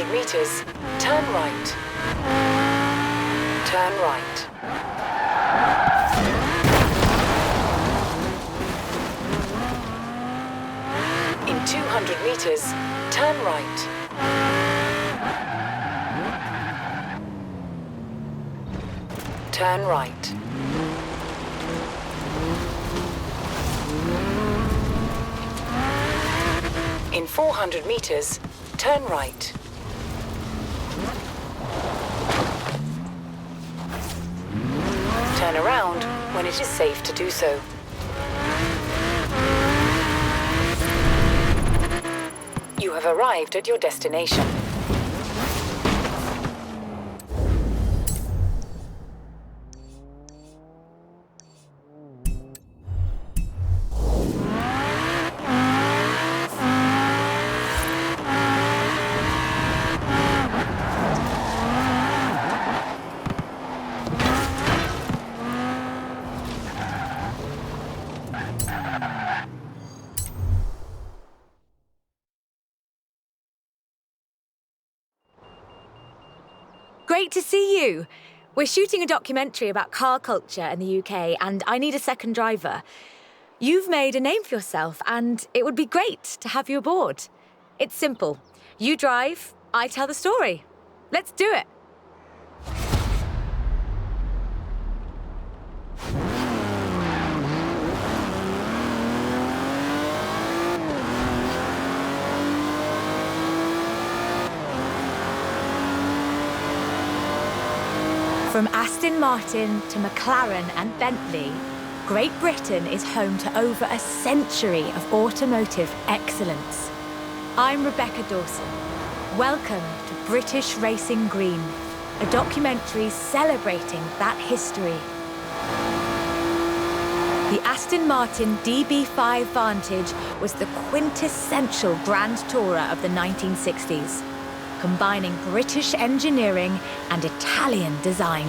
200 meters, turn right. Turn right. In 200 meters, turn right. Turn right. In 400 meters, turn right. Turn around when it is safe to do so. You have arrived at your destination. Great to see you. We're shooting a documentary about car culture in the UK, and I need a second driver. You've made a name for yourself, and it would be great to have you aboard. It's simple. You drive, I tell the story. Let's do it. From Aston Martin to McLaren and Bentley, Great Britain is home to over a century of automotive excellence. I'm Rebecca Dawson. Welcome to British Racing Green, a documentary celebrating that history. The Aston Martin DB5 Vantage was the quintessential Grand Tourer of the 1960s. Combining British engineering and Italian design.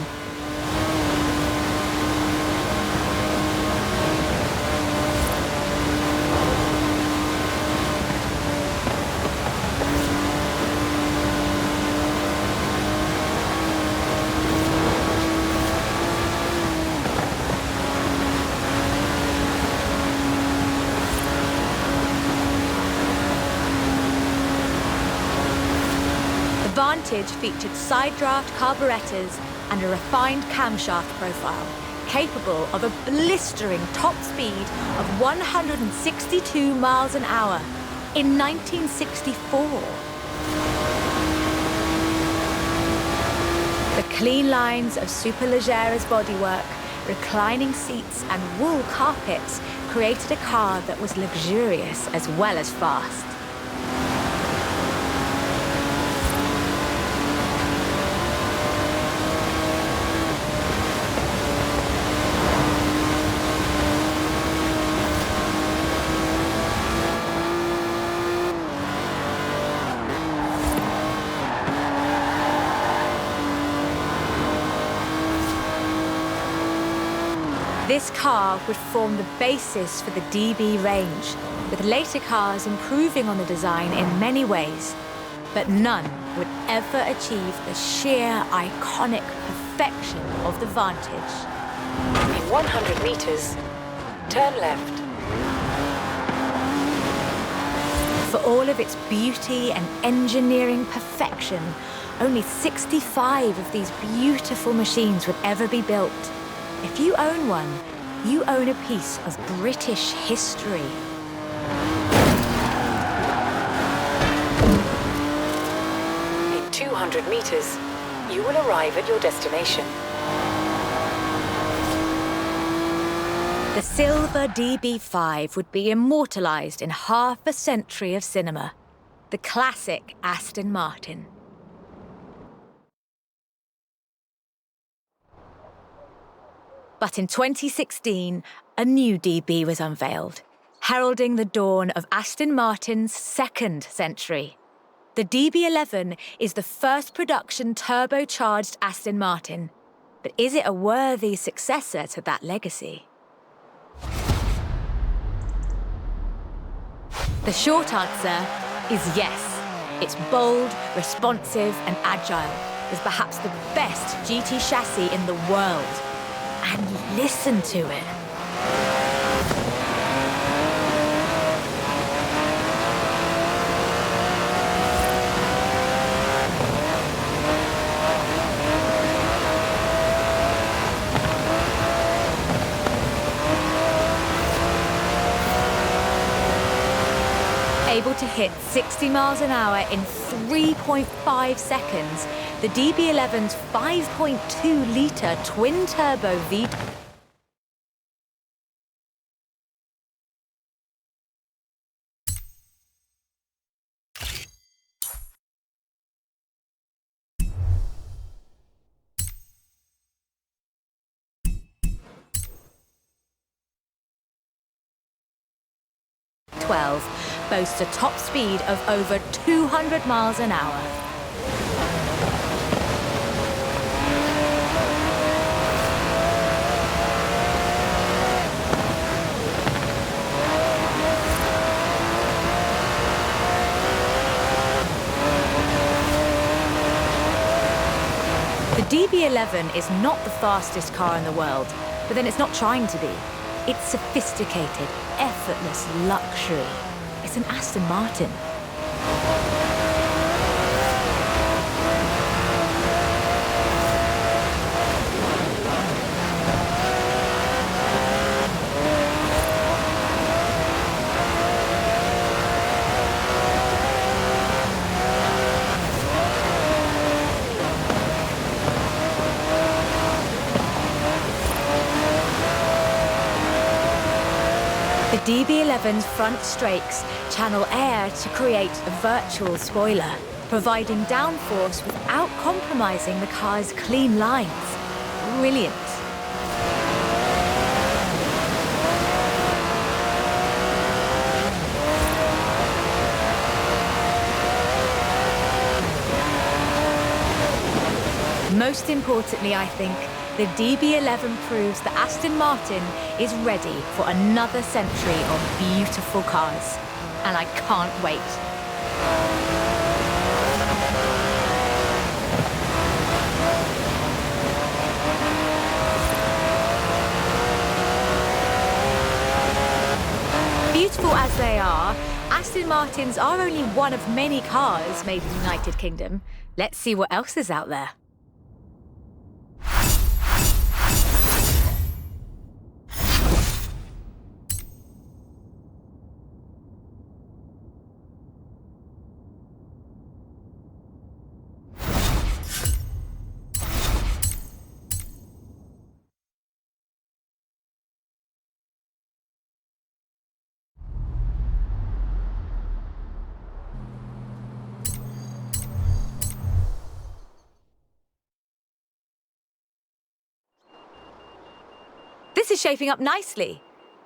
Vantage featured side-draft carburetors and a refined camshaft profile, capable of a blistering top speed of 162 miles an hour in 1964. The clean lines of Superleggera's bodywork, reclining seats and wool carpets created a car that was luxurious as well as fast. This car would form the basis for the DB range, with later cars improving on the design in many ways. But none would ever achieve the sheer iconic perfection of the Vantage. In 100 meters, turn left. For all of its beauty and engineering perfection, only 65 of these beautiful machines would ever be built. If you own one, you own a piece of British history. In 200 meters, you will arrive at your destination. The silver DB5 would be immortalised in half a century of cinema. The classic Aston Martin. But in 2016, a new DB was unveiled, heralding the dawn of Aston Martin's second century. The DB11 is the first production turbocharged Aston Martin. But is it a worthy successor to that legacy? The short answer is yes. It's bold, responsive, and agile, with perhaps the best GT chassis in the world. And listen to it. Able to hit 60 miles an hour in 3.5 seconds, the DB11's 5.2-litre twin-turbo V... boasts a top speed of over 200 miles an hour. The DB11 is not the fastest car in the world, but then it's not trying to be. It's sophisticated, effortless luxury. It's an Aston Martin. The DB11's front strakes channel air to create a virtual spoiler, providing downforce without compromising the car's clean lines. Brilliant. Most importantly, I think, the DB11 proves that Aston Martin is ready for another century of beautiful cars. And I can't wait. Beautiful as they are, Aston Martins are only one of many cars made in the United Kingdom. Let's see what else is out there. This is shaping up nicely.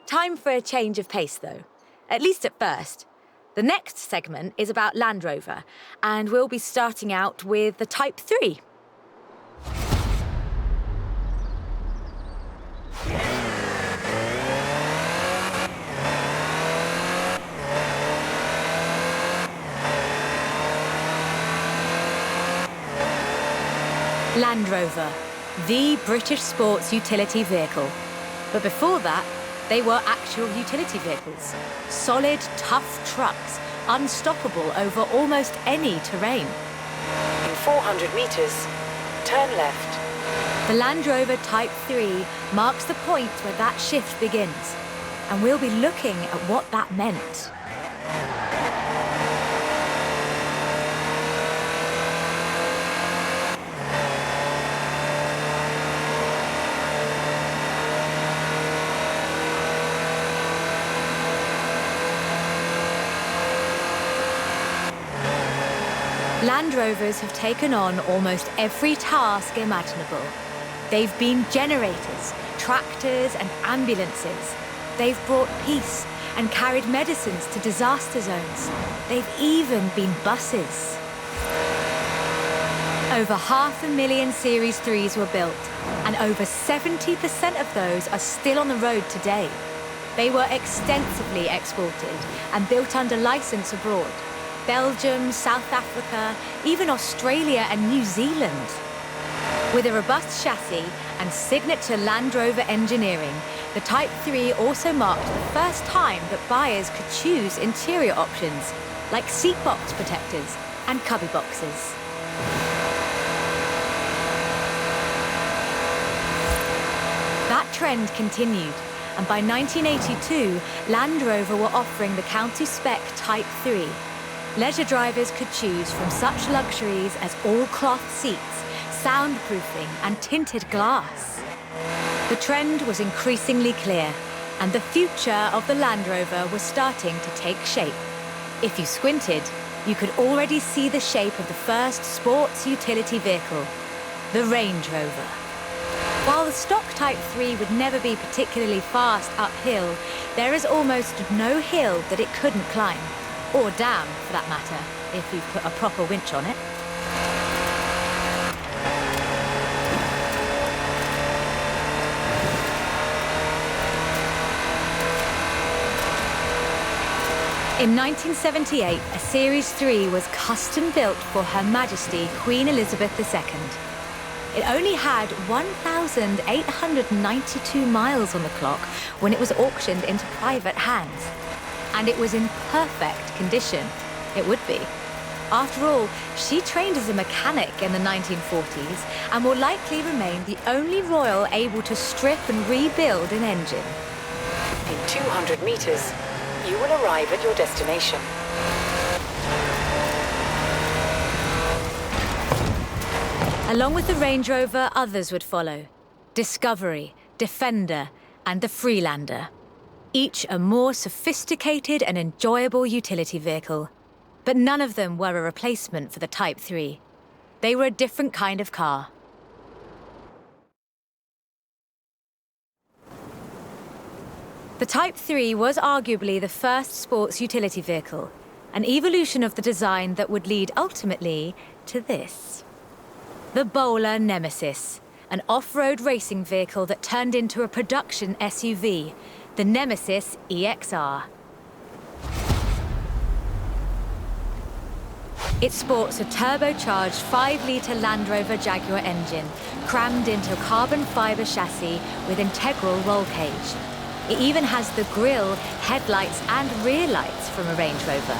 Time for a change of pace, though. At least at first. The next segment is about Land Rover, and we'll be starting out with the Type 3. Land Rover, the British sports utility vehicle. But before that, they were actual utility vehicles. Solid, tough trucks, unstoppable over almost any terrain. In 400 meters, turn left. The Land Rover Type 3 marks the point where that shift begins. And we'll be looking at what that meant. Land Rovers have taken on almost every task imaginable. They've been generators, tractors and ambulances. They've brought peace and carried medicines to disaster zones. They've even been buses. Over 500,000 Series 3s were built, and over 70% of those are still on the road today. They were extensively exported and built under license abroad. Belgium, South Africa, even Australia and New Zealand. With a robust chassis and signature Land Rover engineering, the Type 3 also marked the first time that buyers could choose interior options, like seat box protectors and cubby boxes. That trend continued, and by 1982, Land Rover were offering the county spec Type 3. Leisure drivers could choose from such luxuries as all-cloth seats, soundproofing and tinted glass. The trend was increasingly clear, and the future of the Land Rover was starting to take shape. If you squinted, you could already see the shape of the first sports utility vehicle, the Range Rover. While the stock Type 3 would never be particularly fast uphill, there is almost no hill that it couldn't climb, or down for that matter, if you've put a proper winch on it. In 1978, a Series 3 was custom built for Her Majesty Queen Elizabeth II. It only had 1,892 miles on the clock when it was auctioned into private hands. And it was in perfect condition. It would be. After all, she trained as a mechanic in the 1940s and will likely remain the only royal able to strip and rebuild an engine. In 200 meters, you will arrive at your destination. Along with the Range Rover, others would follow. Discovery, Defender, and the Freelander. Each a more sophisticated and enjoyable utility vehicle. But none of them were a replacement for the Type 3. They were a different kind of car. The Type 3 was arguably the first sports utility vehicle, an evolution of the design that would lead ultimately to this. The Bowler Nemesis, an off-road racing vehicle that turned into a production SUV, the Nemesis EXR. It sports a turbocharged 5-litre Land Rover Jaguar engine, crammed into a carbon fibre chassis with integral roll cage. It even has the grille, headlights and rear lights from a Range Rover.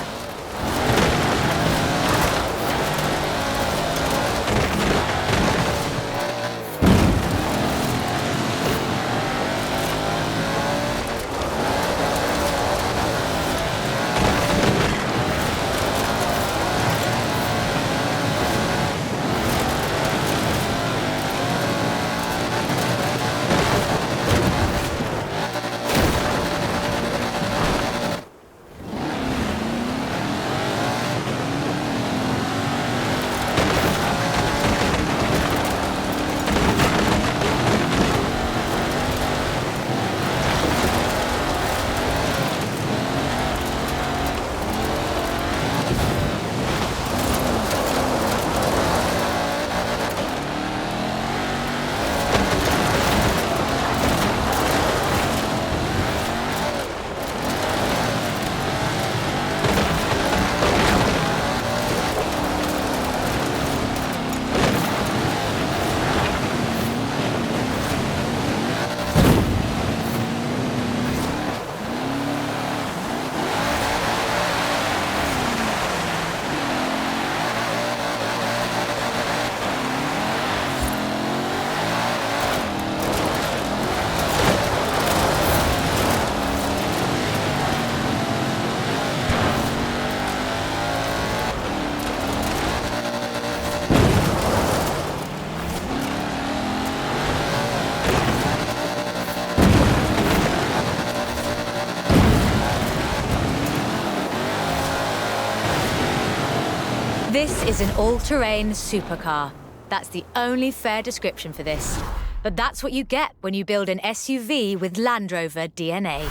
This is an all-terrain supercar. That's the only fair description for this. But that's what you get when you build an SUV with Land Rover DNA.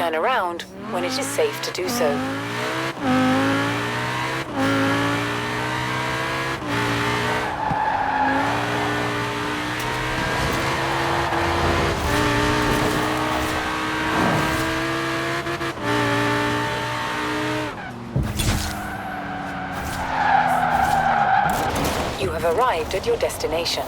Turn around when it is safe to do so. You have arrived at your destination.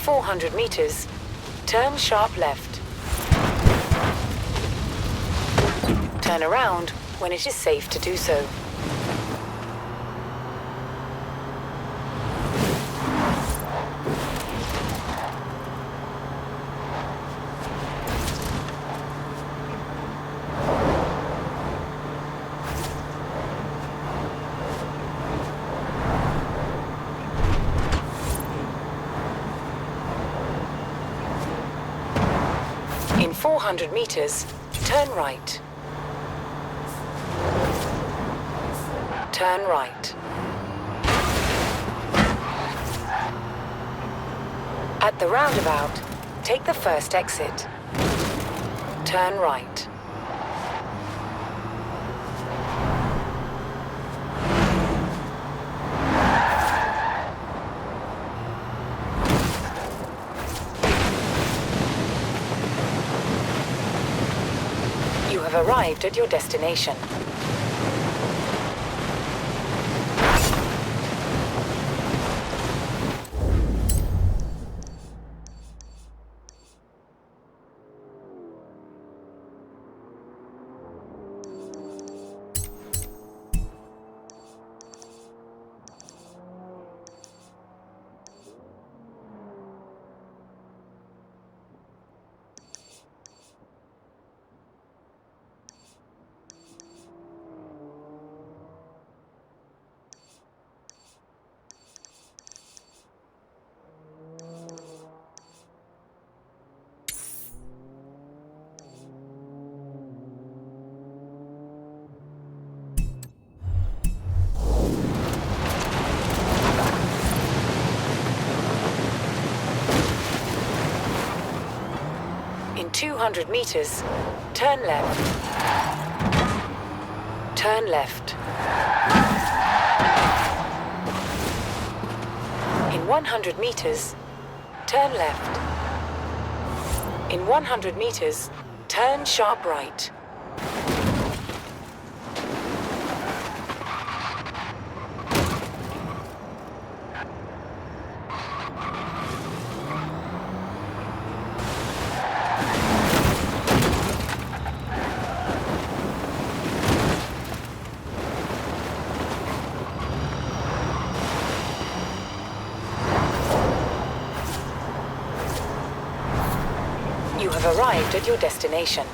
400 meters, turn sharp left. Turn around when it is safe to do so. In 400 meters, turn right. Turn right. At the roundabout, take the first exit. Turn right. You have arrived at your destination. In 200 meters, turn left. Turn left. In 100 meters, turn left. In 100 meters, turn sharp right. You have arrived at your destination.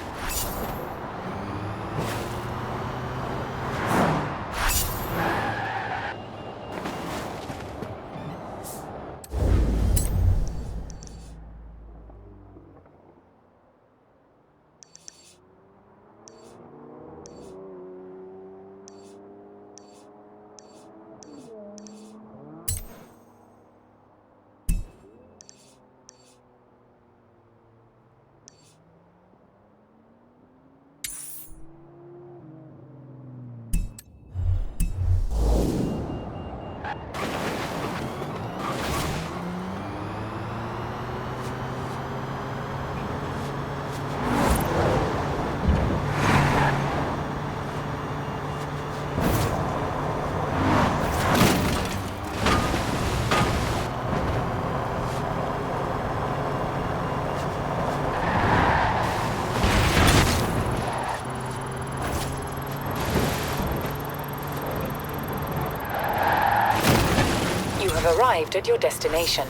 You have arrived at your destination.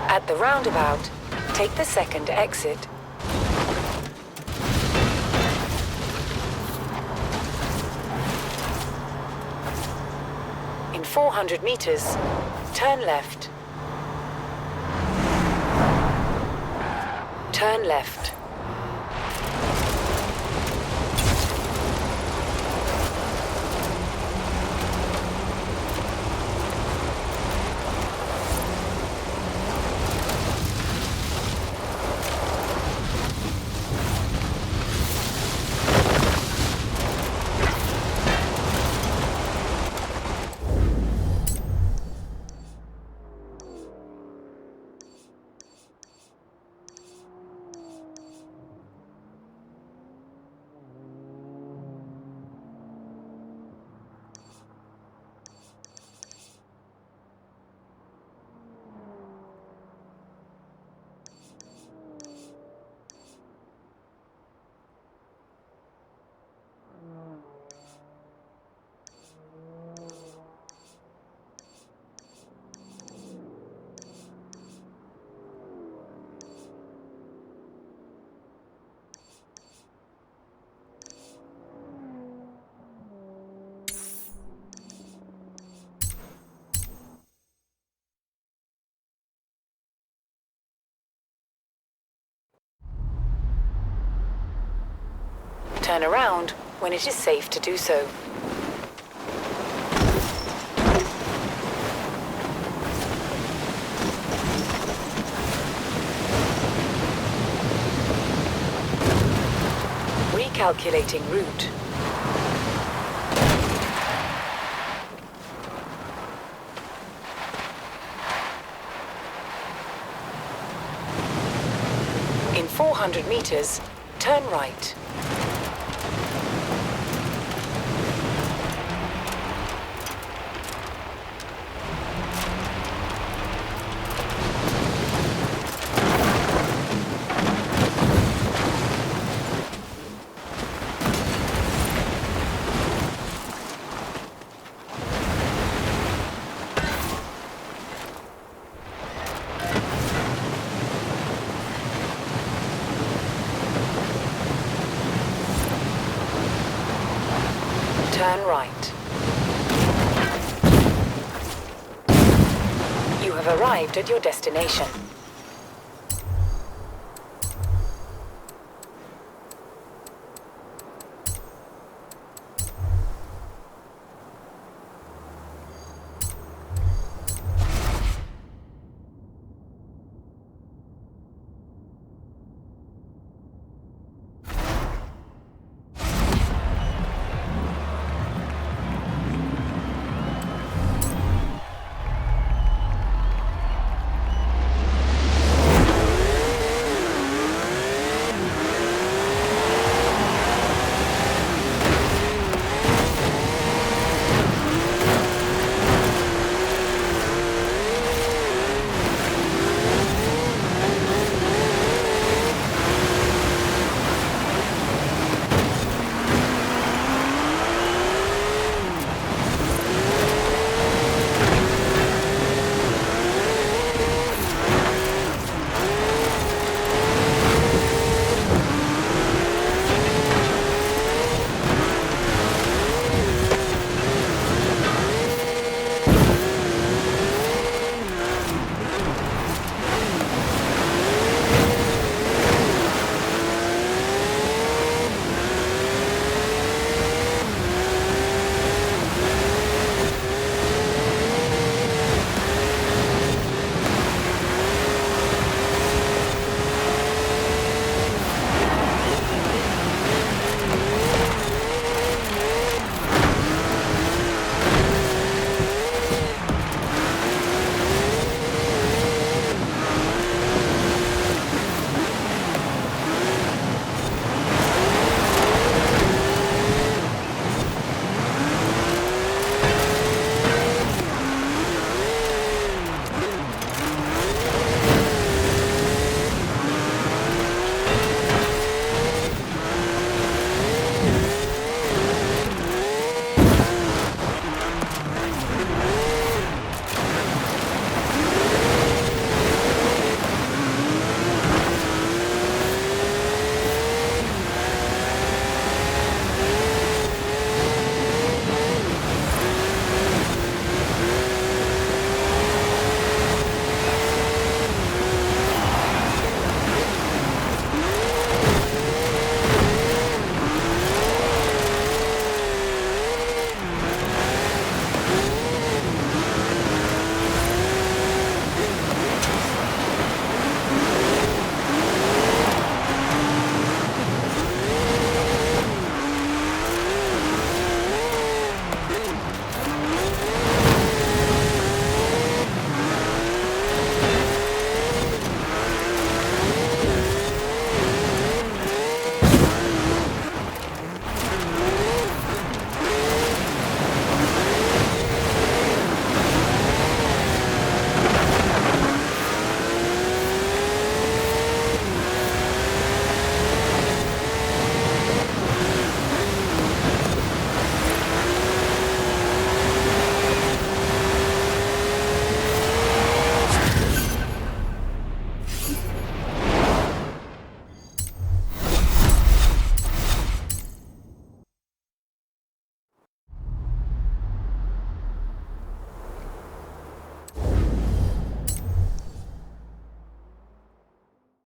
At the roundabout, take the second exit. In 400 meters, turn left. Turn left. Turn around when it is safe to do so. Recalculating route. In 400 meters, turn right. Turn right. You have arrived at your destination.